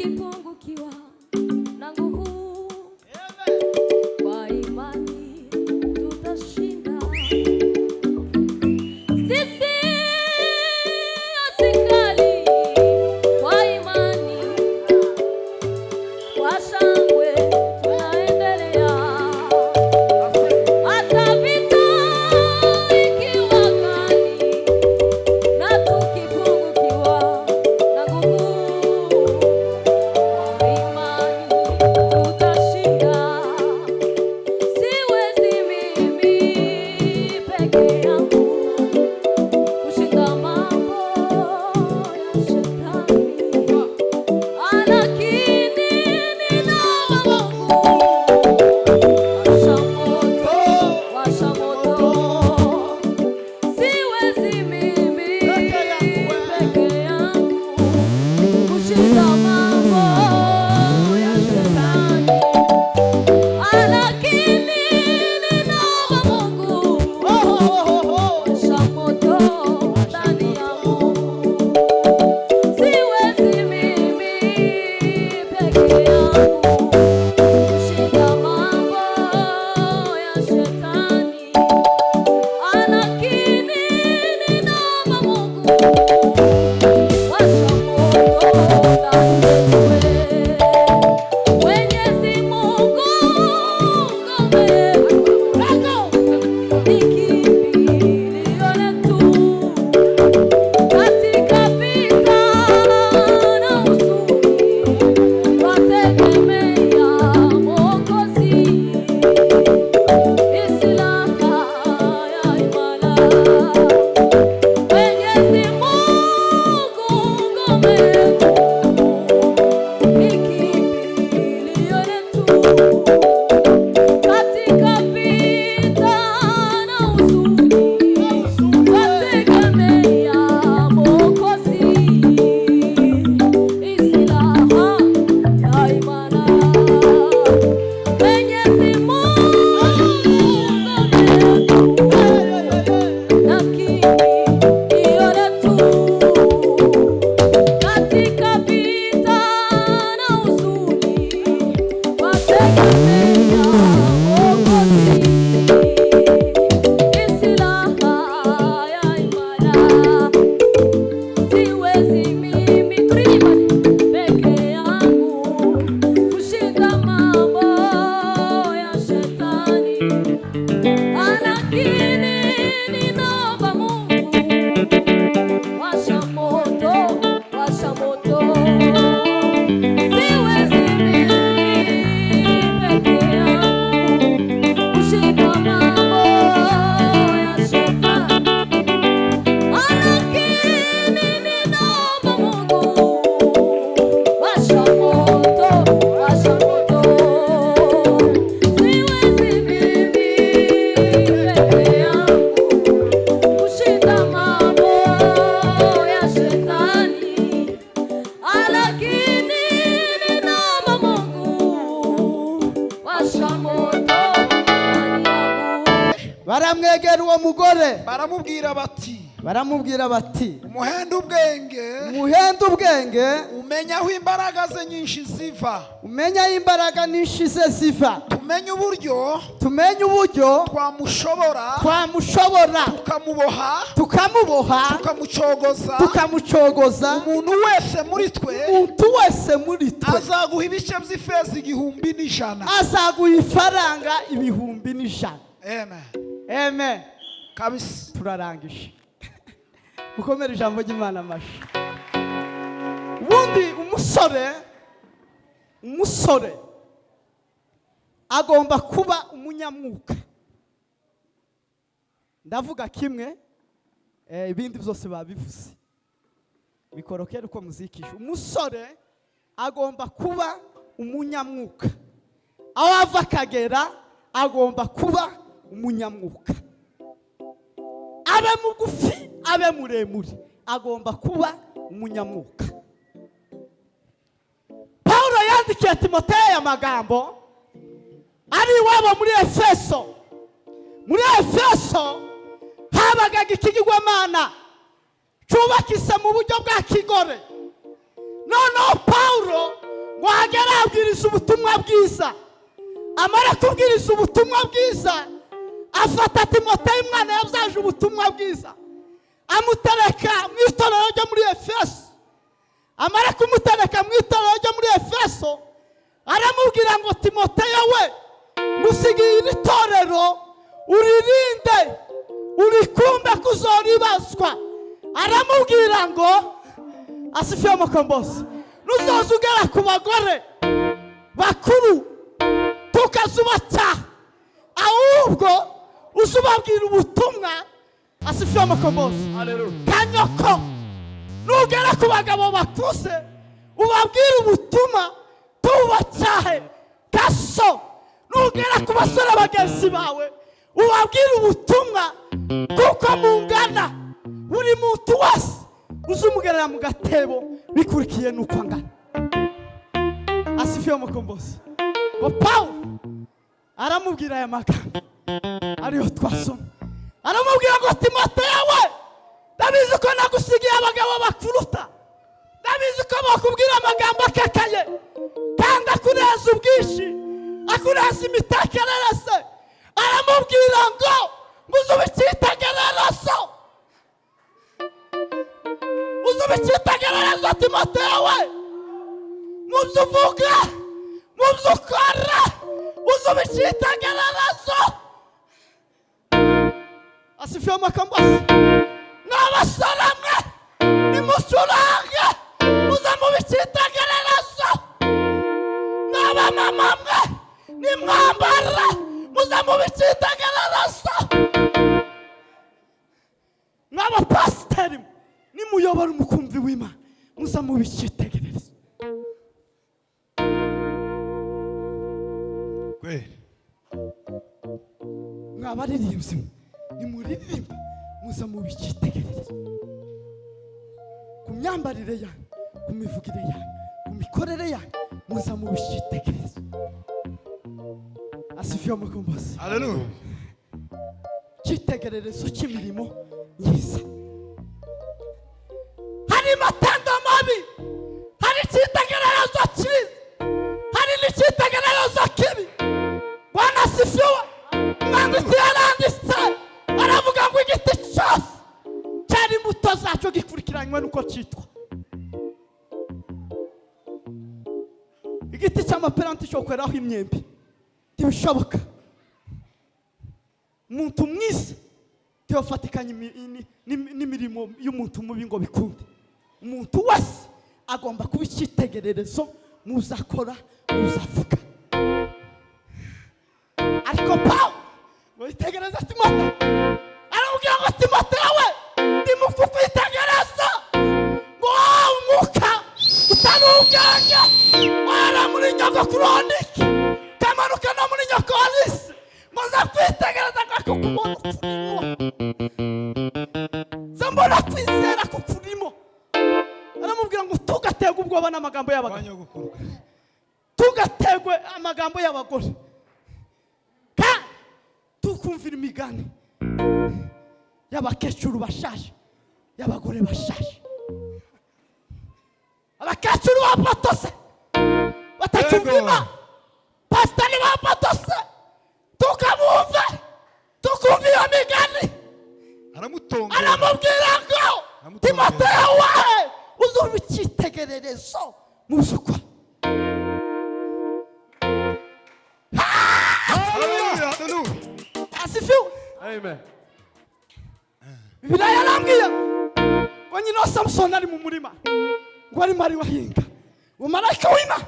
tukipungukiwa na nguvu, kwa imani tutashinda. Sisi asikali kwa imani, kwa shangwe tunaendelea. Hata vita ikiwa kali na tukipungukiwa na nguvu, kwa imani tutashinda. Siwezi mimi peke yangu kushinda mambo ya shetani, lakini ninaomba Mungu washa moto. Siwezi mimi peke yangu kushinda mambo ya shetani, lakini ninaomba Mungu washa moto ndani yangu. Siwezi mimi peke yangu kushinda mambo ya shetani, lakini ninaomba Mungu washa moto ndani yetu. Mwenyezi Mungu ngome yetu, ni kimbilio letu katika vita na huzuni, twategemea Mwokozi, ni silaha ya imara. Mwenyezi Mungu ngome yetu, ni kimbilio letu katika vita na huzuni, twategemea Mwokozi, ni silaha ya imara. Mwenyezi Mungu ngome yetu, na kimbilio letu katika vita na huzuni, twategemea Mwokozi, ni silaha ya imara. Siwezi mimi peke yangu kushinda mambo ya shetani, lakini ninaomba Mungu washa moto, washa moto. Siwezi mimi peke yangu kushinda mambo ya shetani, lakini ninaomba Mungu washa moto, washa moto. Siwezi mimi peke yangu kushinda mambo ya shetani, lakini ninaomba Mungu washa moto ndani yangu. baramwegera uwo mugore baramubwira bati umuhenda ubwenge muhende ubwenge, umenya aho imbaraga ze nyinshi ziva, umenya imbaraga nyinshi ze ziva, tumenye uburyo twamushobora tukamuboha tukamucogoza. umuntu wese muri twe azaguha ibice by'ifeza 1,100. azaguha ifaranga 1,100. Amen. Amen. Kabisa. Turarangije. Mukomere ijambo ry'Imana amashi. Ubundi umusore agomba kuba umunyamwuka. Ndavuga kimwe, ibindi byose babivuze. Bikorokera uko muzikisha. Umusore agomba kuba umunyamwuka. Aho ava akagera agomba kuba umunyamwuka. Abe mugufi, abe muremure, agomba kuba umunyamwuka. Paulo yandikiye Timoteyo amagambo ari iwabo muri Efeso. Muri Efeso habaga ikigirwamana cyubakise mu buryo bwa kigore. Noneho Paulo ngo ahagere abwiriza ubutumwa bwiza. Amara kubwiriza ubutumwa bwiza, afata Timoteyo umwana yabyaje ubutumwa bwiza, amutereka mu itorero ryo muri Efeso. Amara kumutereka mu itorero ryo muri Efeso, aramubwira ngo Timoteyo we, ngusigiye iri torero uririnde, urikumbe kuzoribazwa. Aramubwira ngo Asifiwe Mukombozi, nuzoza ugera ku bagore bakuru tukazubacyaha, ahubwo uzubabwira ubutumwa. Asifiwe Mukombozi. Kanyoko, nugera ku bagabo bakuze ubabwira ubutumwa tubacyahe. Gaso, nugera ku basore bagenzi bawe ubabwira ubutumwa kuko mungana. Buri muntu wese uzumugerera mu gatebo bikurikiye nuko angana. Asifiwe Mukombozi. Ngo Pawulo aramubwira aya magambo ariyo twasoma. Aramubwira ngo Timoteyo we, ndabizi ko nagusigiye abagabo bakuruta, ndabizi ko bakubwira amagambo akakaye kandi akuneza ubwinshi, akuneza imitekerereze. Aramubwira ngo uzubicitegererezo, uzubicitegererezo Timoteyo we, mubyo uvuga, mubyo ukora, uzubicitegererezo. Asifiwe Mukombozi. N'abasore mwe nimucurange muze mubicitegererezo, n'abamama mwe nimwambara muze mubicitegererezo, n'abapasiteri nimuyobora umukumbi w'Imana muze mubicitegererezo. Mwabaririmbyi nimuririmba muze mubicitegererezo, ku myambarire yanyu, ku mivugire yanyu, ku mikorere yanyu muze mubicitegererezo. Asifiwe Mukombozi. Haleluya. Cyitegererezo cy'imirimo myiza. Hari matendo mabi, hari cyitegererezo cyiza, hari n'icyitegererezo kibi. Bwana asifiwe. Umwanditsi yaranditse aravuga ngo igiti cyose cyari imbuto zacyo gikurikiranywe nuko cyitwa. Igiti cy'amaperanti cyo kweraho imyembe ntibishoboka. Umuntu mwiza teofatikanye n'imirimo y'umuntu mubi ngo bikunde. Umuntu wese agomba kuba icyitegererezo muzakora, muzavuga. Ariko Pawulo witegereza Timoteyo, aramubwira ngo Timoteyo we, ndimukukwitegereza ngo umwuka utarugenge wara muri nyogokuroniki kamanuka no muri nyokorisi muza kwitegereza kakukubona ukurimo, zambona kwizera kukurimo. Aramubwira ngo tugategwe ubwoba n'amagambo y'abagabo, tugategwe amagambo y'abagore, tukumvira imigani y'abakecuru bashaje, y'abagore bashaje, abakecuru bapatose batacyumvima, pasiteri bapatose tukamwumve, tukumva iyo migani. Aramubwira ngo Timoteyo we, uzumva icyitegererezo mu byo ukora. Asifiwe. Amen. Bibiliya yarambwiye ngo nyina Samson ari mu murima ngo arimo ari wahinga, ngo marayika w'Imana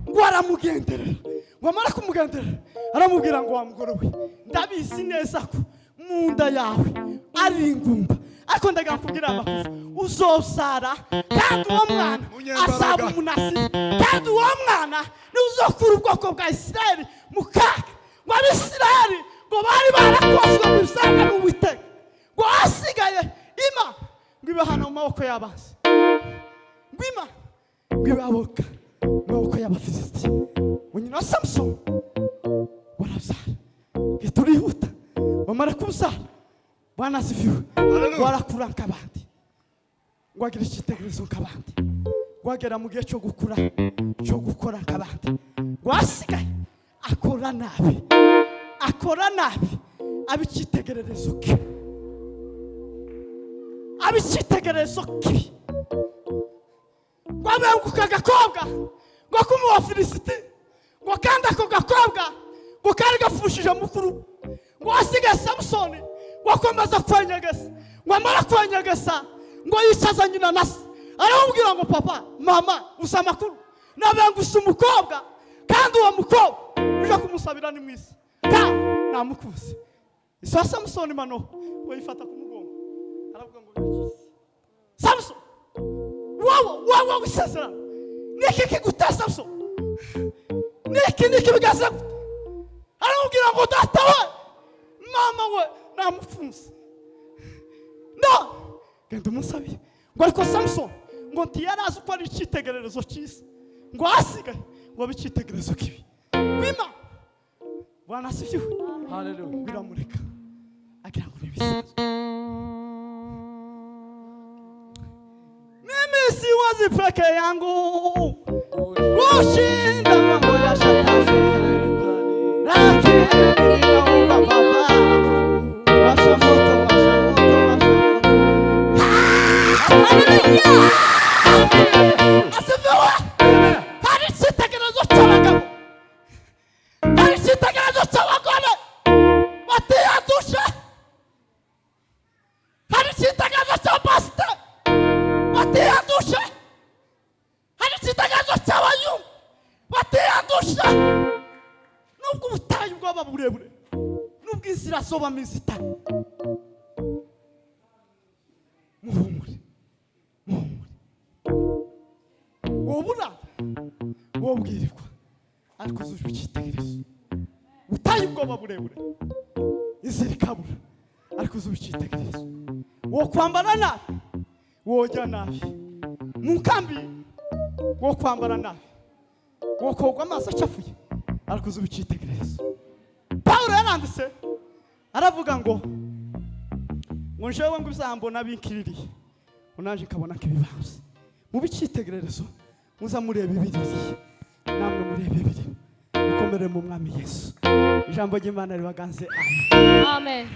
ngo aramugenderera, ngo amara kumugenderera aramubwira ngo wa mugore we, ndabizi neza ko mu nda yawe ari ingumba, ariko ndagakubwira amakuru uzosara kandi uwo mwana azaba umunasizi, kandi uwo mwana niwe uzokura ubwoko bwa Isirayeli mu kaga. Ngo Abisirayeli ngo bari barakozwe mu bisanga n'Uwiteka, ngo hasigaye Imana ngo ibahana mu maboko y'abanzi, ngo Imana ngo ibaboka mu maboko y'Abafilisiti. Ngo nyina Samson warabyara, turihuta bamara kubyara, Bwana asifiwe, ngo arakura nk'abandi, ngo agira icyitegererezo nk'abandi, wagera mu gihe cyo gukura cyo gukora nk'abandi wasigaye akora nabi abicitegererezo kibi wabenguka gakobwa ngo kumuha Filisiti ngo kandi ako gakobwa ngo kari gafushije mukuru ngo wasigaye Samusoni wakomeza kwanyagasa ngo amara kwanyagasa ngo yicaza nyina na se aramubwira ngo papa mama usa makuru nabengusa umukobwa kandi uwo mukobwa uje kumusabira ni mwisi namukuze isa Samusoni mano ngo yifata ku mugongo aravuga ngo Samson wow wisesera niki kigutesa Samson niki bigaza aramubwira ngo data we mama we namufunze no genda umusabiye ngo ariko Samson ngo ntiyarazi uko ari icitegererezo cyiza ngo asigaye ngo bicitegererezo kibi kwima Bwana asifiwe haleluya biramureka agira ngo nibisaza mimi siwezi peke yangu kushinda mambo ya shetani lakini naomba baba washa moto haleluya asifiwe hari icitegererezo cy'abagabo hari icitegererezo cy'abagore batiyandusha hari icitegererezo cy'abasitari batiyandusha hari icitegererezo cy'abayumbu batiyandusha nubwo ubutayu bwaba burebure nubwo inzira zoba mizitari muhumure wobura wobwirirwa ariko uzujwe icitegererezo ubutayu bwaba burebure inzira ikabura ariko uzujwe icitegererezo wo kwambara nabi wojya nabi mu kambi wo kwambara nabi wo kogwa amaso acafuye ariko uzujwe icitegererezo Paulo yaranditse aravuga ngo njewe ngo uzambona binkiririye unanje kabona kibibanze mu bicitegererezo muza mureba Bibiliya namwe mureba Bibiliya mukomere mu mwami Yesu ijambo ry'Imana ribaganze amen.